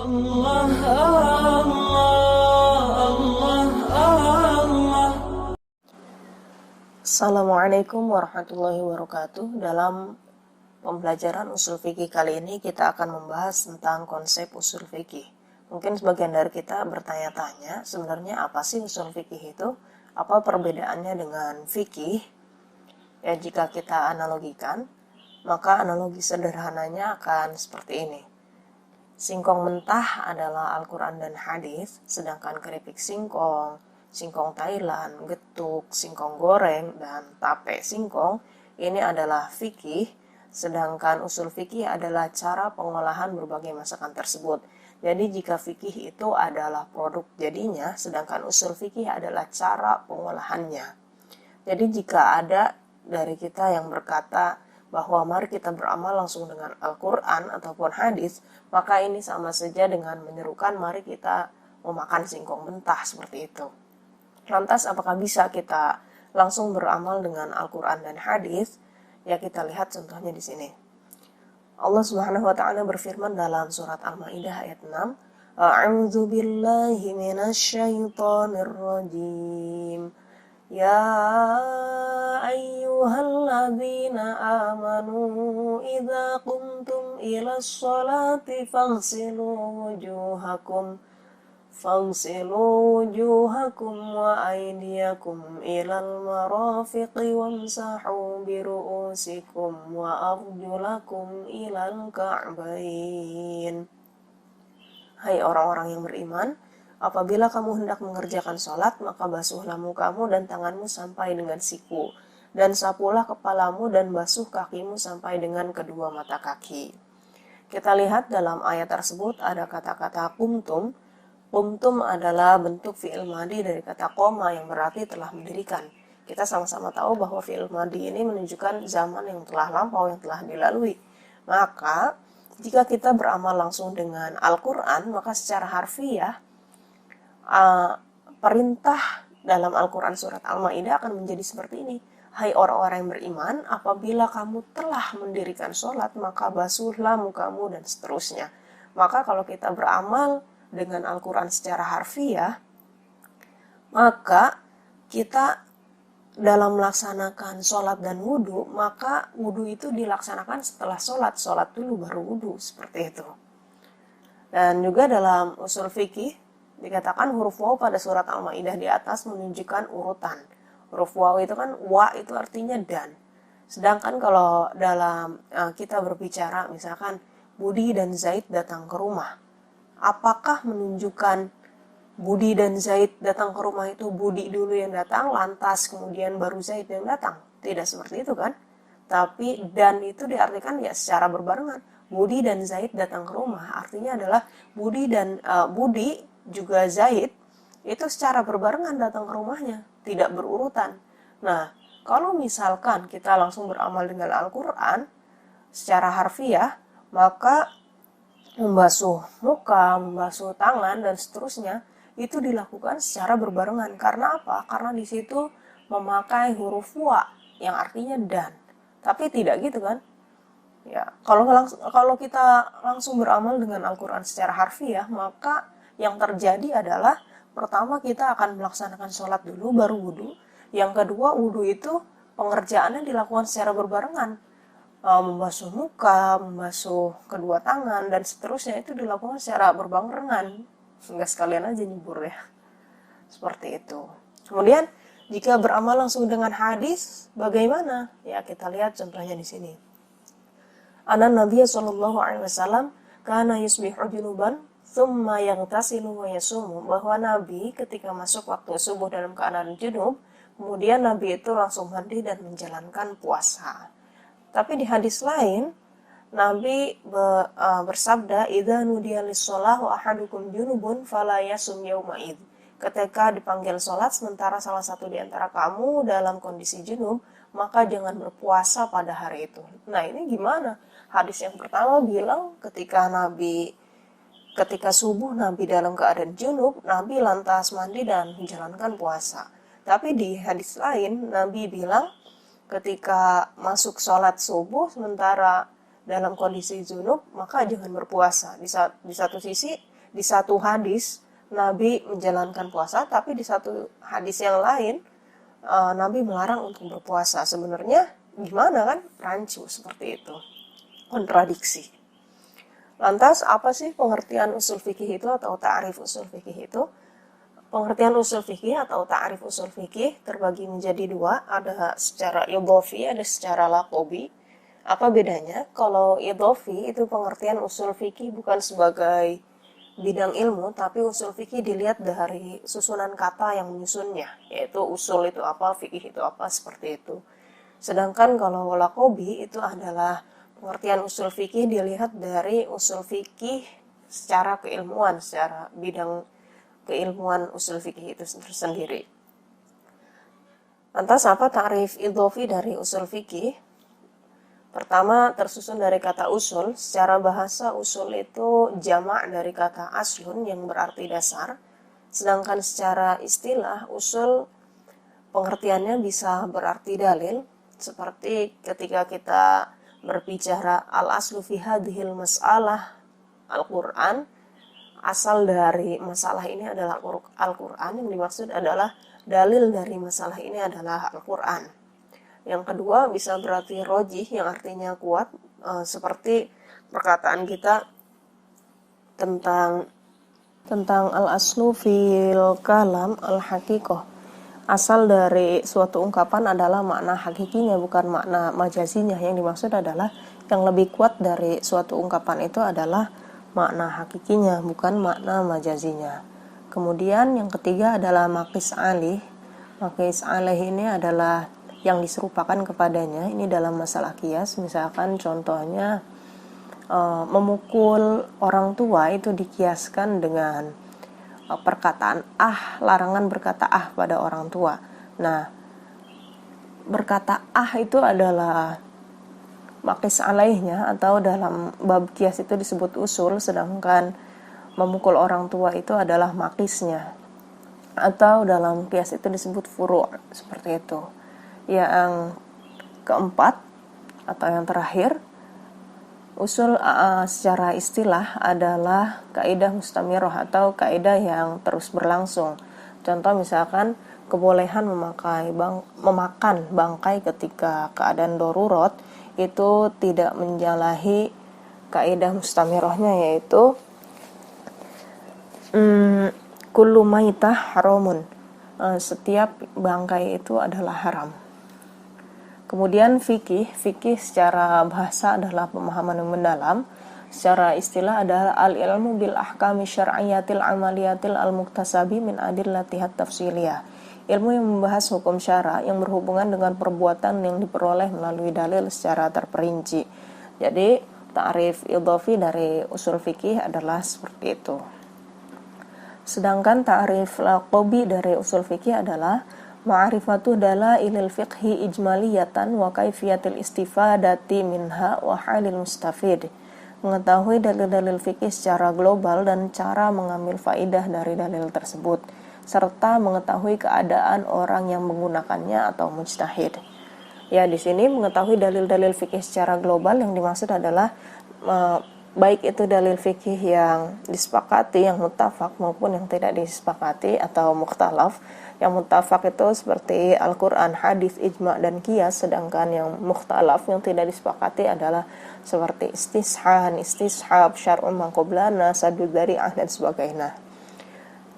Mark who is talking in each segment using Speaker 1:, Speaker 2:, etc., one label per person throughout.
Speaker 1: Allah, Allah, Allah, Allah.
Speaker 2: Assalamualaikum warahmatullahi wabarakatuh. Dalam pembelajaran usul fikih kali ini kita akan membahas tentang konsep usul fikih. Mungkin sebagian dari kita bertanya-tanya, sebenarnya apa sih usul fikih itu? Apa perbedaannya dengan fikih? Ya, jika kita analogikan, maka analogi sederhananya akan seperti ini. Singkong mentah adalah Al-Quran dan hadis, sedangkan keripik singkong, singkong Thailand, getuk, singkong goreng, dan tape singkong ini adalah fikih, sedangkan usul fikih adalah cara pengolahan berbagai masakan tersebut. Jadi jika fikih itu adalah produk jadinya, sedangkan usul fikih adalah cara pengolahannya. Jadi jika ada dari kita yang berkata bahwa mari kita beramal langsung dengan Al-Quran ataupun hadis, maka ini sama saja dengan menyerukan mari kita memakan singkong mentah seperti itu. Lantas apakah bisa kita langsung beramal dengan Al-Quran dan hadis? Ya, kita lihat contohnya di sini. Allah Subhanahu wa taala berfirman dalam surat Al-Maidah ayat 6, A'udzu billahi minasyaitonir rajim. Ya ayyuhalladzina amanu idza qumtum ilas sholati faghsilu wujuhakum wa aydiyakum ilal marafiqi wamsahu biru'usikum wa arjulakum ilal ka'bain. Hai orang-orang yang beriman, apabila kamu hendak mengerjakan sholat, maka basuhlah mukamu dan tanganmu sampai dengan siku, dan sapulah kepalamu dan basuh kakimu sampai dengan kedua mata kaki. Kita lihat dalam ayat tersebut ada kata-kata qumtum. Qumtum adalah bentuk fi'il madhi dari kata qoma yang berarti telah mendirikan. Kita sama-sama tahu bahwa fi'il madhi ini menunjukkan zaman yang telah lampau, yang telah dilalui. Maka, jika kita beramal langsung dengan Al-Quran, maka secara harfiah, perintah dalam Al-Quran surat Al-Maidah akan menjadi seperti ini. Hai orang-orang yang beriman, apabila kamu telah mendirikan sholat, maka basuhlah mukamu dan seterusnya. Maka kalau kita beramal dengan Al-Quran secara harfiah, maka kita dalam melaksanakan sholat dan wudhu, maka wudhu itu dilaksanakan setelah sholat dulu baru wudhu, seperti itu. Dan juga dalam usul fikih, dikatakan huruf waw pada surat Al-Maidah di atas menunjukkan urutan. Huruf waw itu kan, wa itu artinya dan. Sedangkan kalau dalam kita berbicara, misalkan Budi dan Zaid datang ke rumah, apakah menunjukkan Budi dan Zaid datang ke rumah itu Budi dulu yang datang, lantas kemudian baru Zaid yang datang? Tidak seperti itu kan? Tapi dan itu diartikan ya secara berbarengan. Budi dan Zaid datang ke rumah, artinya adalah Budi juga Zaid itu secara berbarengan datang ke rumahnya, tidak berurutan. Nah, kalau misalkan kita langsung beramal dengan Al-Quran secara harfiah, maka membasuh muka, membasuh tangan, dan seterusnya itu dilakukan secara berbarengan. Karena apa? Karena di situ memakai huruf wa yang artinya dan. Tapi tidak gitu kan? Ya, kalau kita langsung beramal dengan Al-Quran secara harfiah, maka yang terjadi adalah pertama kita akan melaksanakan sholat dulu baru wudhu. Yang kedua, wudhu itu pengerjaannya dilakukan secara berbarengan. Membasuh muka, membasuh kedua tangan, dan seterusnya itu dilakukan secara berbarengan. Enggak sekalian aja nyebur ya. Seperti itu. Kemudian, jika beramal langsung dengan hadis, bagaimana? Ya, kita lihat contohnya di sini. Anan Nabi sallallahu alaihi wasallam kana yusbihu junuban thumma yaghtasilu wa yasumu, bahwa Nabi ketika masuk waktu subuh dalam keadaan junub, kemudian Nabi itu langsung mandi dan menjalankan puasa. Tapi di hadis lain, Nabi bersabda, idza nudiya lis-shalah wa ahadukum junubun fala yasum yauma'id. Ketika dipanggil sholat sementara salah satu di antara kamu dalam kondisi junub, maka jangan berpuasa pada hari itu. Nah, ini gimana? Hadis yang pertama bilang ketika subuh Nabi dalam keadaan junub, Nabi lantas mandi dan menjalankan puasa. Tapi di hadis lain, Nabi bilang ketika masuk sholat subuh sementara dalam kondisi junub, maka jangan berpuasa. Di satu sisi, di satu hadis Nabi menjalankan puasa, tapi di satu hadis yang lain Nabi melarang untuk berpuasa. Sebenarnya gimana kan? Rancu seperti itu. Kontradiksi. Lantas apa sih pengertian usul fikih itu atau ta'rif usul fikih itu? Pengertian usul fikih atau ta'rif usul fikih terbagi menjadi dua, ada secara idhofi, ada secara laqabi. Apa bedanya? Kalau idhofi itu pengertian usul fikih bukan sebagai bidang ilmu, tapi usul fikih dilihat dari susunan kata yang menyusunnya, yaitu usul itu apa, fikih itu apa, seperti itu. Sedangkan kalau laqabi itu adalah pengertian usul fikih dilihat dari usul fikih secara keilmuan, secara bidang keilmuan usul fikih itu tersendiri. Lantas apa ta'rif idhofi dari usul fikih? Pertama, tersusun dari kata usul. Secara bahasa, usul itu jamak dari kata aslun yang berarti dasar. Sedangkan secara istilah, usul pengertiannya bisa berarti dalil. Seperti ketika kita berbicara al-aslu fi hadhil mas'alah Al-Quran, asal dari masalah ini adalah Al-Quran, yang dimaksud adalah dalil dari masalah ini adalah Al-Quran. Yang kedua bisa berarti rojih, yang artinya kuat, seperti perkataan kita tentang al-aslu fil kalam al-haqiqah. Asal dari suatu ungkapan adalah makna hakikinya, bukan makna majazinya. Yang dimaksud adalah yang lebih kuat dari suatu ungkapan itu adalah makna hakikinya, bukan makna majazinya. Kemudian yang ketiga adalah maqis alih. Maqis alih ini adalah yang diserupakan kepadanya. Ini dalam masalah qiyas, misalkan contohnya memukul orang tua itu dikiaskan dengan perkataan larangan berkata pada orang tua. Nah, berkata itu adalah maqis alaihnya, atau dalam bab qiyas itu disebut usul, sedangkan memukul orang tua itu adalah maqisnya, atau dalam qiyas itu disebut furu', seperti itu. Yang keempat atau yang terakhir, usul secara istilah adalah kaidah mustamirah atau kaidah yang terus berlangsung. Contoh misalkan kebolehan memakan bangkai ketika keadaan darurat itu tidak menjalahi kaidah mustamirahnya, yaitu kullu maitah haramun, setiap bangkai itu adalah haram. Kemudian fikih secara bahasa adalah pemahaman yang mendalam. Secara istilah adalah al-ilmu bil ahkami syar'iyyatil amaliyatil al-muktasabi min adillatihat tafsiliyah. Ilmu yang membahas hukum syara yang berhubungan dengan perbuatan yang diperoleh melalui dalil secara terperinci. Jadi, ta'rif idhofi dari usul fikih adalah seperti itu. Sedangkan ta'rif laqabi dari usul fikih adalah ma'rifatu dalailil fiqhi ijmaliyatan wa kaifiyatil istifadati minha wa halil mustafid. Mengetahui dalil-dalil fikih secara global dan cara mengambil faidah dari dalil tersebut, serta mengetahui keadaan orang yang menggunakannya atau mujtahid. Ya, di sini mengetahui dalil-dalil fikih secara global yang dimaksud adalah baik itu dalil fikih yang disepakati, yang muttafaq, maupun yang tidak disepakati atau mukhtalaf. Yang muttafaq itu seperti Al-Quran, hadis, ijma, dan qiyas. Sedangkan yang mukhtalaf, yang tidak disepakati adalah seperti istishab, syar'un maqoblana, sadud dzari'ah, dan sebagainya.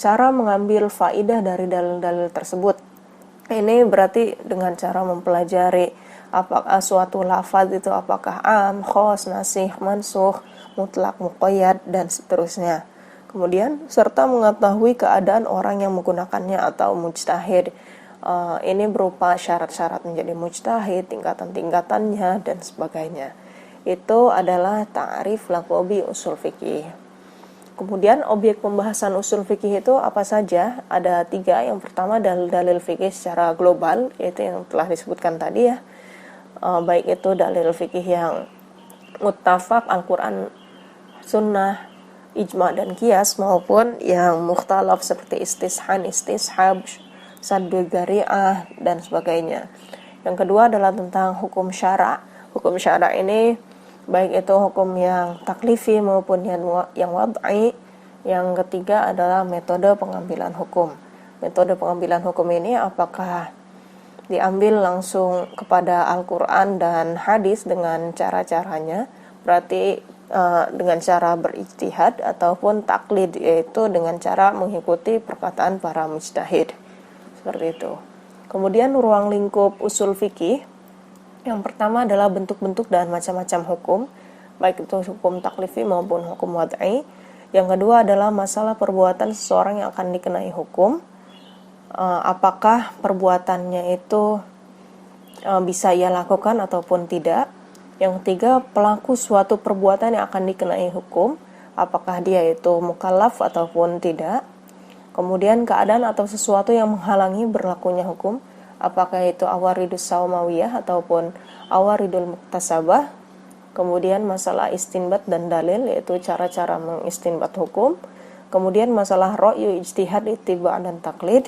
Speaker 2: Cara mengambil faidah dari dalil-dalil tersebut, ini berarti dengan cara mempelajari apakah suatu lafaz itu apakah am, khos, nasih, mansukh, mutlak, muqayyad, dan seterusnya. Kemudian serta mengetahui keadaan orang yang menggunakannya atau mujtahid. Ini berupa syarat-syarat menjadi mujtahid, tingkatan-tingkatannya, dan sebagainya. Itu adalah ta'rif laqabi usul fikih. Kemudian objek pembahasan usul fikih itu apa saja? Ada 3. Yang pertama dalil-dalil fikih secara global, yaitu yang telah disebutkan tadi ya. Baik itu dalil fikih yang muttafaq, Al-Quran, sunnah, ijma, dan qiyas, maupun yang mukhtalaf seperti istishab, saddu dzari'ah, dan sebagainya. Yang kedua adalah tentang hukum syara'. Hukum syara' ini baik itu hukum yang taklifi maupun yang wad'i. Yang ketiga adalah metode pengambilan hukum. Metode pengambilan hukum ini apakah diambil langsung kepada Al-Quran dan hadis dengan cara-caranya, berarti dengan cara berijtihad, ataupun taklid, yaitu dengan cara mengikuti perkataan para mujtahid. Seperti itu. Kemudian ruang lingkup usul fikih, yang pertama adalah bentuk-bentuk dan macam-macam hukum, baik itu hukum taklifi maupun hukum wad'i. Yang kedua adalah masalah perbuatan seseorang yang akan dikenai hukum. Apakah perbuatannya itu bisa ia lakukan ataupun tidak. Yang ketiga, pelaku suatu perbuatan yang akan dikenai hukum, apakah dia itu mukallaf ataupun tidak. Kemudian keadaan atau sesuatu yang menghalangi berlakunya hukum, apakah itu awaridus sawmawiyah ataupun awaridul muktasabah. Kemudian masalah istinbat dan dalil, yaitu cara-cara mengistinbat hukum. Kemudian masalah ra'yu, ijtihad, ittiba' dan taklid.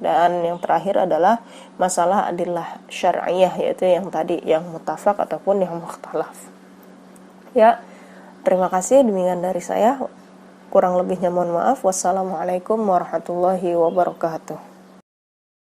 Speaker 2: Dan yang terakhir adalah masalah adillah syar'iyah, yaitu yang tadi, yang mutafaq ataupun yang mukhtalaf. Ya, terima kasih, demikian dari saya. Kurang lebihnya mohon maaf. Wassalamualaikum warahmatullahi wabarakatuh.